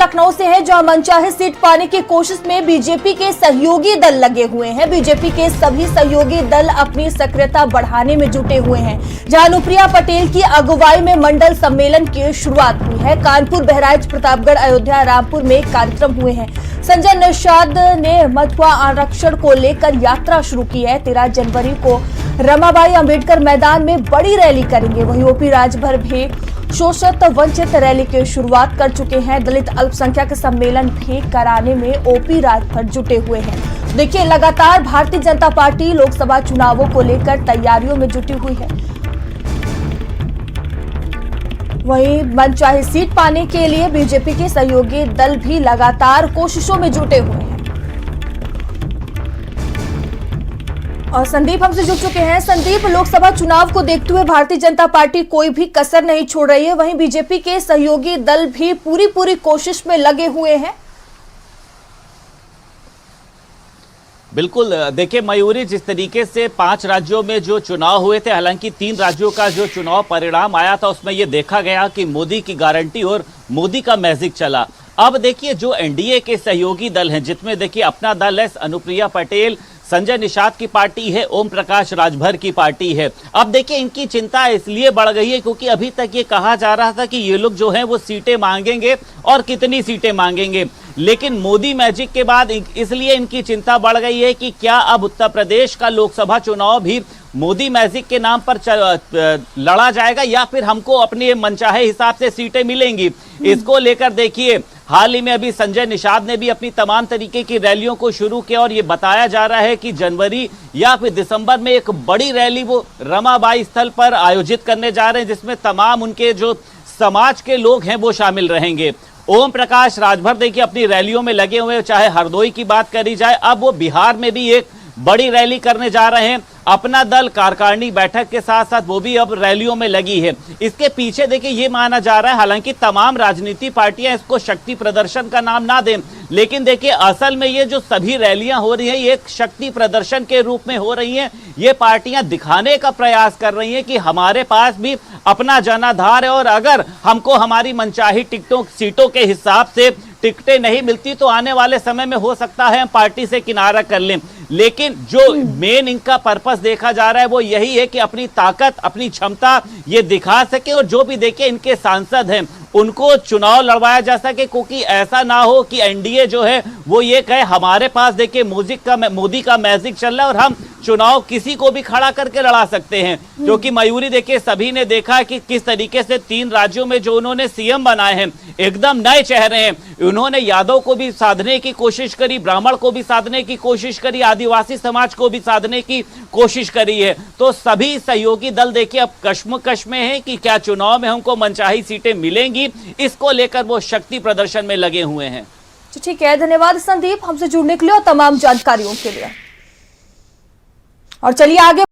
लखनऊ से हैं, जहां मनचाहे सीट पाने की कोशिश में बीजेपी के सहयोगी दल लगे हुए हैं। बीजेपी के सभी सहयोगी दल अपनी सक्रियता बढ़ाने में जुटे हुए हैं, जहां अनुप्रिया पटेल की अगुवाई में मंडल सम्मेलन की शुरुआत हुई है। कानपुर, बहराइच, प्रतापगढ़, अयोध्या, रामपुर में कार्यक्रम हुए हैं। संजय निषाद ने मथुरा आरक्षण को लेकर यात्रा शुरू की है। 13 जनवरी को रमाबाई अंबेडकर मैदान में बड़ी रैली करेंगे। वहीं ओपी राजभर भी शोषित वंचित रैली की शुरुआत कर चुके हैं। दलित अल्पसंख्यक सम्मेलन भी कराने में ओपी राजभर जुटे हुए हैं। देखिए, लगातार भारतीय जनता पार्टी लोकसभा चुनावों को लेकर तैयारियों में जुटी हुई है। वहीं मनचाही सीट पाने के लिए बीजेपी के सहयोगी दल भी लगातार कोशिशों में जुटे हुए हैं। और संदीप हमसे जुड़ चुके हैं। संदीप, लोकसभा चुनाव को देखते हुए भारतीय जनता पार्टी कोई भी कसर नहीं छोड़ रही है, वहीं बीजेपी के सहयोगी दल भी पूरी कोशिश में लगे हुए हैं। बिल्कुल, देखिए मयूरी, जिस तरीके से 5 राज्यों में जो चुनाव हुए थे, हालांकि 3 राज्यों का जो चुनाव परिणाम आया था उसमें यह देखा गया कि मोदी की गारंटी और मोदी का मैजिक चला। अब देखिए, जो एनडीए के सहयोगी दल हैं, जिसमें देखिए अपना दल है, अनुप्रिया पटेल, संजय निषाद की पार्टी है, ओम प्रकाश राजभर की पार्टी है। अब देखिए, इनकी चिंता इसलिए बढ़ गई है क्योंकि अभी तक ये कहा जा रहा था कि ये लोग जो हैं वो सीटें मांगेंगे और कितनी सीटें मांगेंगे, लेकिन मोदी मैजिक के बाद इसलिए इनकी चिंता बढ़ गई है कि क्या अब उत्तर प्रदेश का लोकसभा चुनाव भी मोदी मैजिक के नाम पर लड़ा जाएगा या फिर हमको अपने मनचाहे हिसाब से सीटें मिलेंगी। इसको लेकर देखिए, हाल ही में अभी संजय निषाद ने भी अपनी तमाम तरीके की रैलियों को शुरू किया और ये बताया जा रहा है कि जनवरी या फिर दिसंबर में एक बड़ी रैली वो रमाबाई स्थल पर आयोजित करने जा रहे हैं, जिसमें तमाम उनके जो समाज के लोग हैं वो शामिल रहेंगे। ओम प्रकाश राजभर देखिए अपनी रैलियों में लगे हुए, चाहे हरदोई की बात करी जाए, अब वो बिहार में भी एक बड़ी रैली करने जा रहे हैं। अपना दल कार्यकारिणी बैठक के साथ साथ वो भी अब रैलियों में लगी है। इसके पीछे देखिए ये माना जा रहा है, हालांकि तमाम राजनीतिक पार्टियां इसको शक्ति प्रदर्शन का नाम ना दें, लेकिन देखिए असल में ये जो सभी रैलियां हो रही हैं ये एक शक्ति प्रदर्शन के रूप में हो रही हैं। ये पार्टियां दिखाने का प्रयास कर रही हैं कि हमारे पास भी अपना जनाधार है और अगर हमको हमारी मनचाही सीटों के हिसाब से टिकटें नहीं मिलती तो आने वाले समय में हो सकता है हम पार्टी से किनारा कर लें। लेकिन जो मेन इनका पर्पस देखा जा रहा है वो यही है कि अपनी ताकत, अपनी क्षमता ये दिखा सके और जो भी देखिए इनके सांसद हैं उनको चुनाव लड़वाया जा सके, क्योंकि ऐसा ना हो कि एनडीए जो है वो ये कहे हमारे पास देखिए मोदी का मैजिक चल रहा है और हम चुनाव किसी को भी खड़ा करके लड़ा सकते हैं। क्योंकि मयूरी देखिए सभी ने देखा कि किस तरीके से 3 राज्यों में जो उन्होंने सीएम बनाए हैं एकदम नए चेहरे हैं। उन्होंने यादव को भी साधने की कोशिश करी, ब्राह्मण को भी साधने की कोशिश करी, आदिवासी समाज को भी साधने की कोशिश करी है। तो सभी सहयोगी दल देखिए अब कश्मकश में है कि क्या चुनाव में हमको मनचाही सीटें मिलेंगी, इसको लेकर वो शक्ति प्रदर्शन में लगे हुए हैं। ठीक है, धन्यवाद संदीप हमसे जुड़ने के लिए और तमाम जानकारियों के लिए। और चलिए आगे